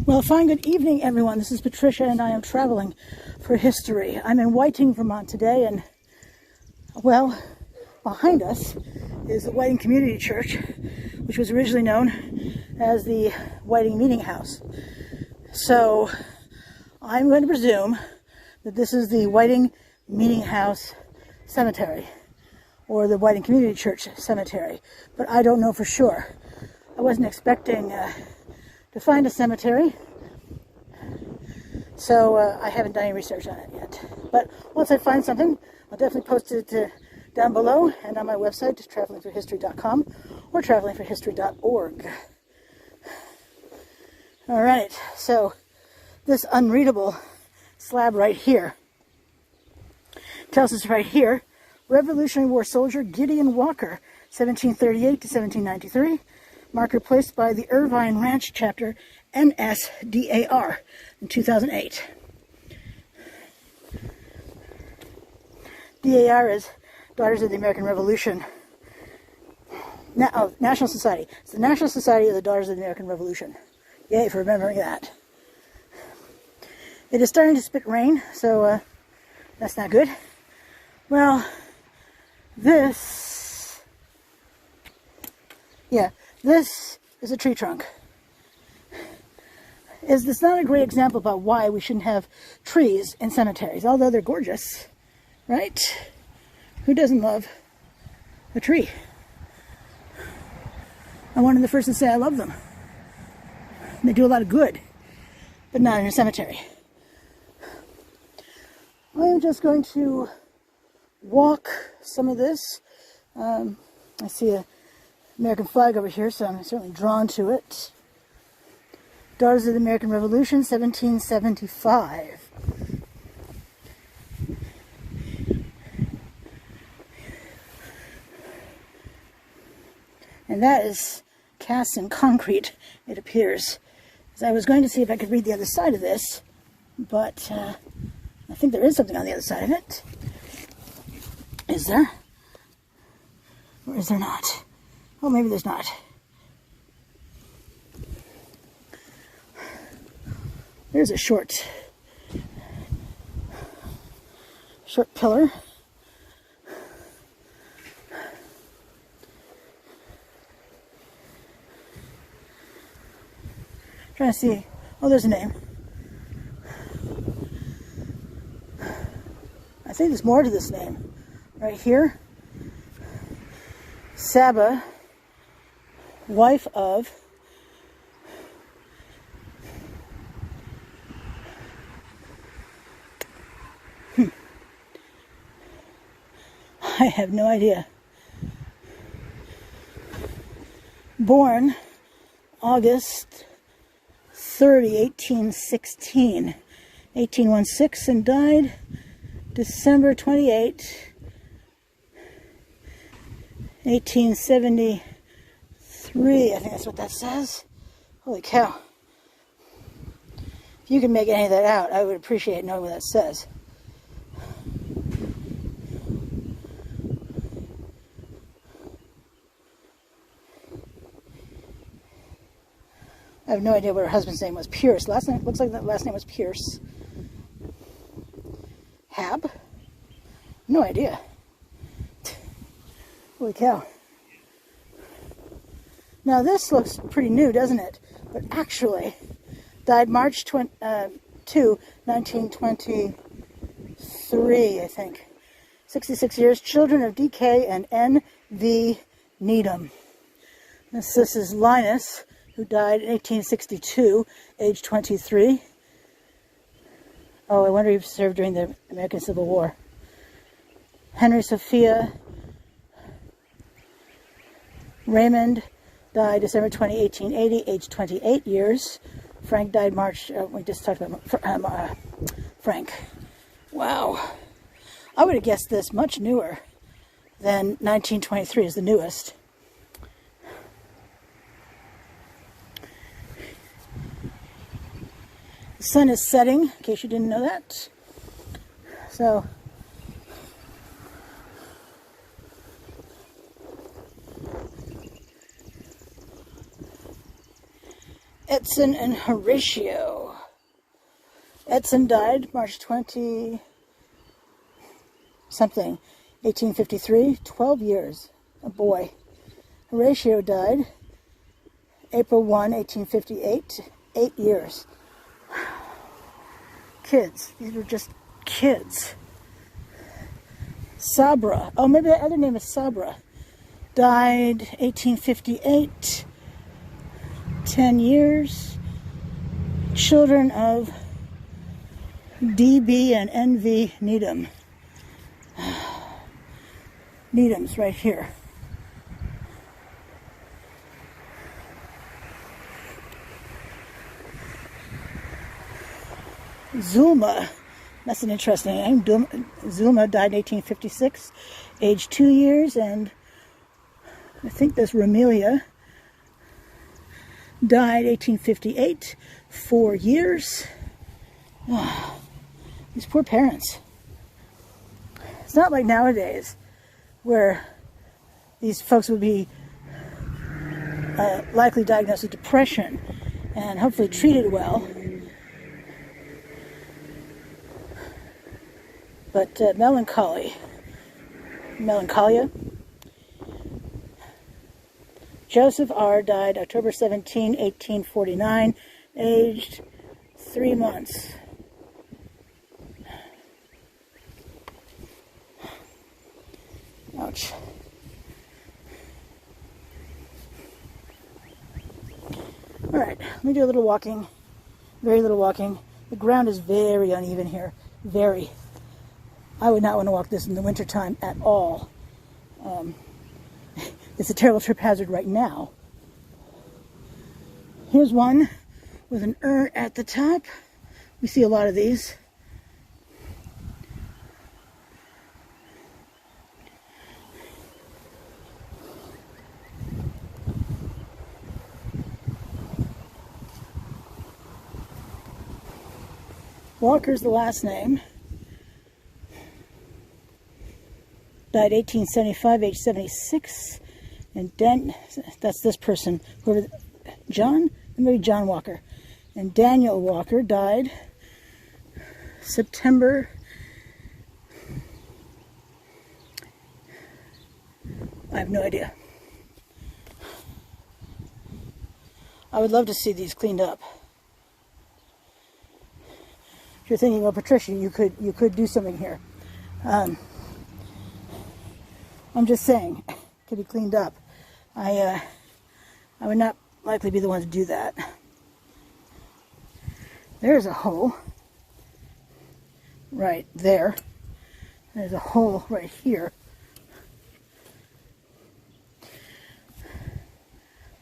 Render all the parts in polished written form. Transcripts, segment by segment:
Well, fine, good evening, everyone. This is Patricia, and I am traveling for history. I'm in Whiting, Vermont today, and, well, behind us is the Whiting Community Church, which was originally known as the Whiting Meeting House. So, I'm going to presume that this is the Whiting Meeting House Cemetery, or the Whiting Community Church Cemetery, but I don't know for sure. I wasn't expecting to find a cemetery, so I haven't done any research on it yet. But once I find something, I'll definitely post it down below and on my website, travelingforhistory.com or travelingforhistory.org. All right, so this unreadable slab right here tells us right here, Revolutionary War soldier Gideon Walker, 1738 to 1793. Marker placed by the Irvine Ranch Chapter, NSDAR, in 2008. DAR is Daughters of the American Revolution. National Society. It's the National Society of the Daughters of the American Revolution. Yay for remembering that. It is starting to spit rain, so that's not good. Well, this is a tree trunk. It's not a great example about why we shouldn't have trees in cemeteries, although they're gorgeous, right? Who doesn't love a tree? I'm one of the first to say I love them. They do a lot of good, but not in a cemetery. I am just going to walk some of this. I see a American flag over here, so I'm certainly drawn to it. Daughters of the American Revolution, 1775. And that is cast in concrete, it appears. As I was going to see if I could read the other side of this, but I think there is something on the other side of it. Is there? Or is there not? Oh, maybe there's not. There's a short pillar. Trying to see. Oh, there's a name. I think there's more to this name. Right here. Saba, wife of I have no idea. Born August 30, 1816, 1816, and died December 28, 1873, I think that's what that says. Holy cow. If you can make any of that out, I would appreciate knowing what that says. I have no idea what her husband's name was. Pierce. Last name, looks like that last name was Pierce. Hab? No idea. Holy cow. Now this looks pretty new, doesn't it? But actually, died March 2, 1923, I think. 66 years. Children of D.K. and N.V. Needham. This is Linus, who died in 1862, age 23. Oh, I wonder if he served during the American Civil War. Henry Sophia Raymond died December 20, 1880, age 28 years. Frank died March, we just talked about Frank. Wow. I would have guessed this much newer than 1923 is the newest. The sun is setting, in case you didn't know that. So, Edson and Horatio. Edson died March 20 something, 1853, 12 years, a boy. Horatio died April 1, 1858, 8 years. Kids, these were just kids. Sabra, oh maybe the other name is Sabra, died 1858, 10 years. Children of D.B. and N.V. Needham. Needham's right here. Zulma, that's an interesting name. Zulma died in 1856, age 2 years, and I think this Ramelia died 1858, 4 years. Oh, these poor parents. It's not like nowadays where these folks would be likely diagnosed with depression and hopefully treated well. But melancholia. Joseph R. died October 17, 1849, aged 3 months. Ouch. All right, let me do a little walking, very little walking. The ground is very uneven here, very. I would not want to walk this in the wintertime at all. It's a terrible trip hazard right now. Here's one with an urn at the top. We see a lot of these. Walker's the last name. Died 1875, age 76. And that's this person, whoever, John? Maybe John Walker. And Daniel Walker died September. I have no idea. I would love to see these cleaned up. If you're thinking, well, Patricia, you could do something here. I'm just saying, it could be cleaned up. I would not likely be the one to do that. There's a hole right there. There's a hole right here.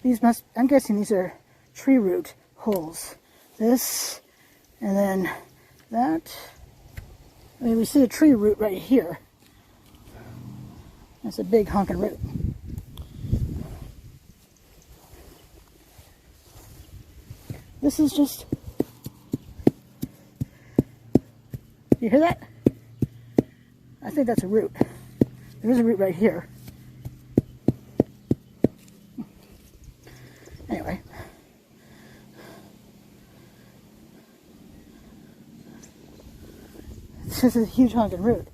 I'm guessing these are tree root holes. This, and then that. I mean, we see a tree root right here. That's a big honking root. This is just... You hear that? I think that's a root. There's a root right here. Anyway. This is a huge honking root.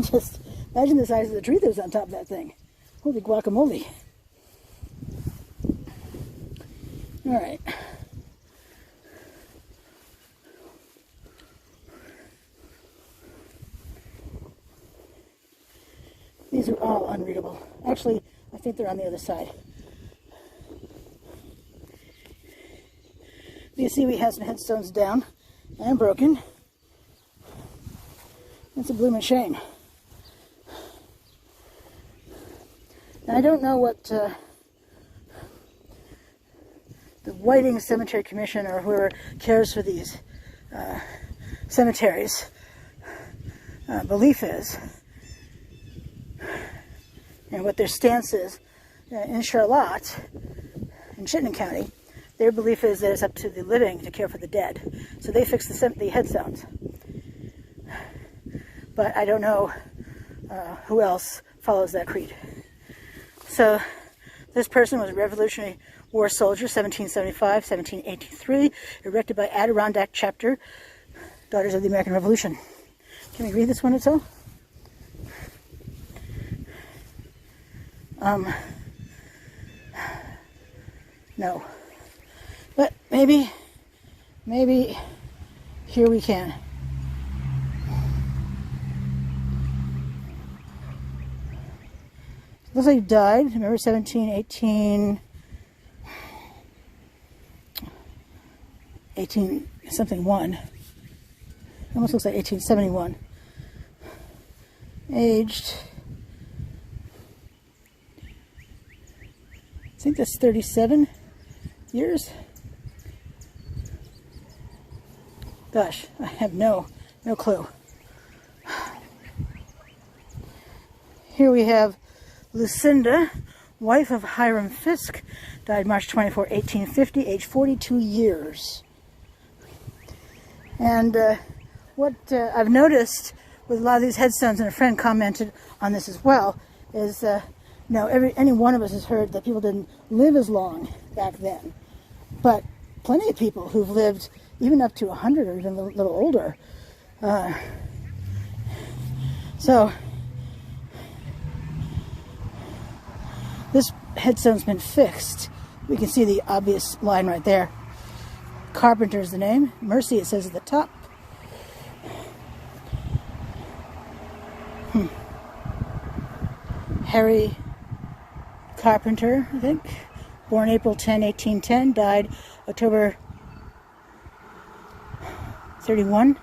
Just imagine the size of the tree that was on top of that thing. Holy guacamole. Alright. These are all unreadable. Actually, I think they're on the other side. You see we have some headstones down and broken. It's a blooming shame. And I don't know what the Whiting Cemetery Commission or whoever cares for these cemeteries belief is, and what their stance is. In Charlotte, in Chittenden County, their belief is that it's up to the living to care for the dead. So they fix the headstones. But I don't know who else follows that creed. So this person was a Revolutionary war soldier, 1775, 1783, erected by Adirondack Chapter, Daughters of the American Revolution. Can we read this one itself? No. But maybe here we can. Looks like he died. Remember 18 something one. Almost looks like 1871. Aged, I think that's 37 years. Gosh, I have no clue. Here we have Lucinda, wife of Hiram Fisk, died March 24, 1850, age 42 years. And what I've noticed with a lot of these headstones, and a friend commented on this as well, is any one of us has heard that people didn't live as long back then. But plenty of people who've lived even up to 100 or even a little older. So this headstone's been fixed. We can see the obvious line right there. Carpenter is the name. Mercy, it says at the top. Harry Carpenter, I think. Born April 10, 1810. Died October 31,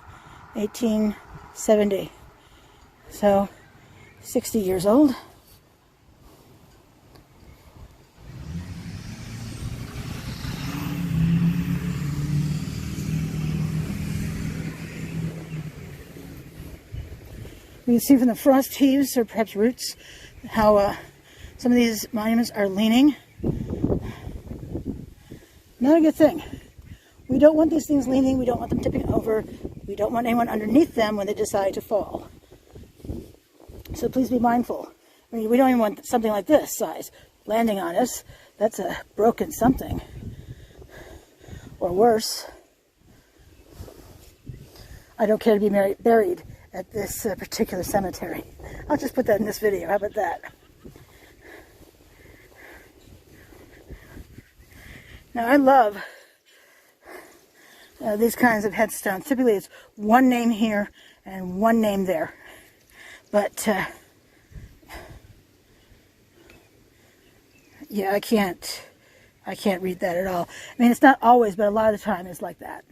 1870. So, 60 years old. We can see from the frost heaves, or perhaps roots, how some of these monuments are leaning. Not a good thing. We don't want these things leaning. We don't want them tipping over. We don't want anyone underneath them when they decide to fall. So please be mindful. I mean, we don't even want something like this size landing on us. That's a broken something. Or worse. I don't care to be buried at this particular cemetery. I'll just put that in this video. How about that? Now, I love these kinds of headstones. Typically, it's one name here and one name there. But, yeah, I can't read that at all. I mean, it's not always, but a lot of the time it's like that.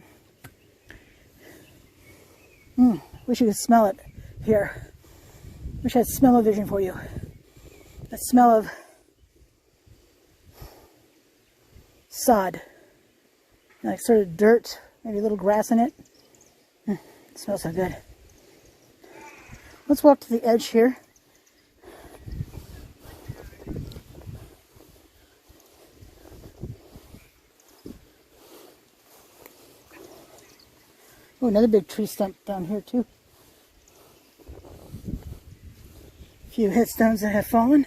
Wish you could smell it here. Wish I had smell-o-vision for you. That smell of sod. Like sort of dirt, maybe a little grass in it. It smells so good. Let's walk to the edge here. Oh, another big tree stump down here too. A few headstones that have fallen.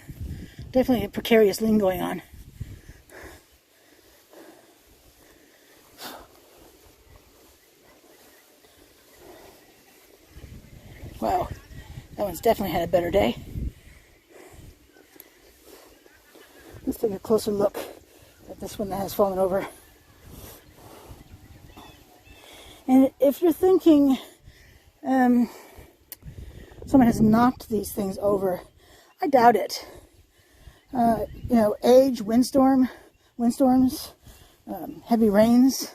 Definitely a precarious lean going on. Wow, that one's definitely had a better day. Let's take a closer look at this one that has fallen over. And if you're thinking someone has knocked these things over, I doubt it. Age, windstorms, heavy rains,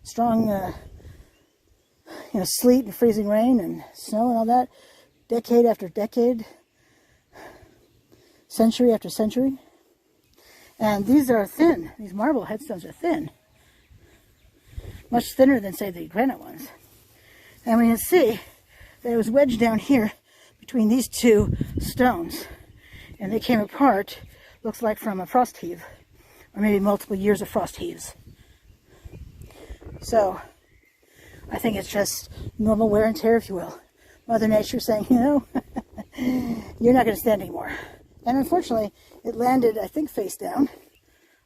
strong, sleet and freezing rain and snow and all that, decade after decade, century after century. And these are thin. These marble headstones are thin. Much thinner than, say, the granite ones. And we can see that it was wedged down here between these two stones. And they came apart, looks like from a frost heave. Or maybe multiple years of frost heaves. So, I think it's just normal wear and tear, if you will. Mother Nature saying, you're not going to stand anymore. And unfortunately, it landed, I think, face down.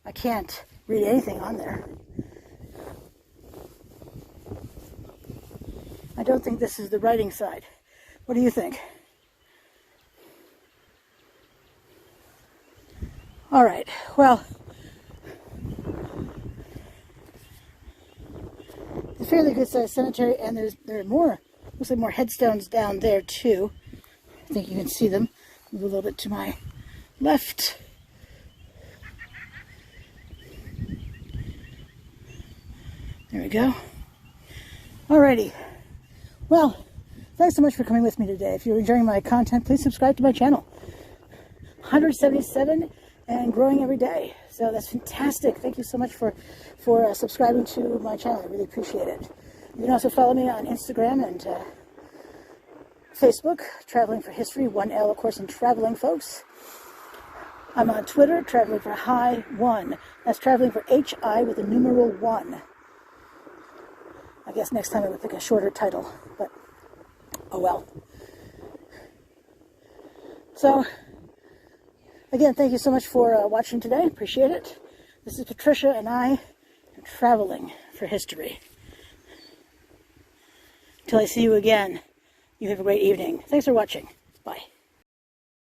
I can't read anything on there. I don't think this is the writing side. What do you think? All right, well, it's a fairly good sized cemetery, and there are more, looks like more headstones down there too. I think you can see them. Move a little bit to my left. There we go. Alrighty. Well, thanks so much for coming with me today. If you're enjoying my content, please subscribe to my channel. 177 and growing every day. So that's fantastic. Thank you so much for subscribing to my channel. I really appreciate it. You can also follow me on Instagram and Facebook, Traveling for History, 1L, of course, in traveling, folks. I'm on Twitter, Traveling for Hi 1. That's Traveling for HI with the numeral 1. I guess next time I would pick a shorter title, but oh well. So, again, thank you so much for watching today. Appreciate it. This is Patricia, and I am traveling for history. Until I see you again, you have a great evening. Thanks for watching.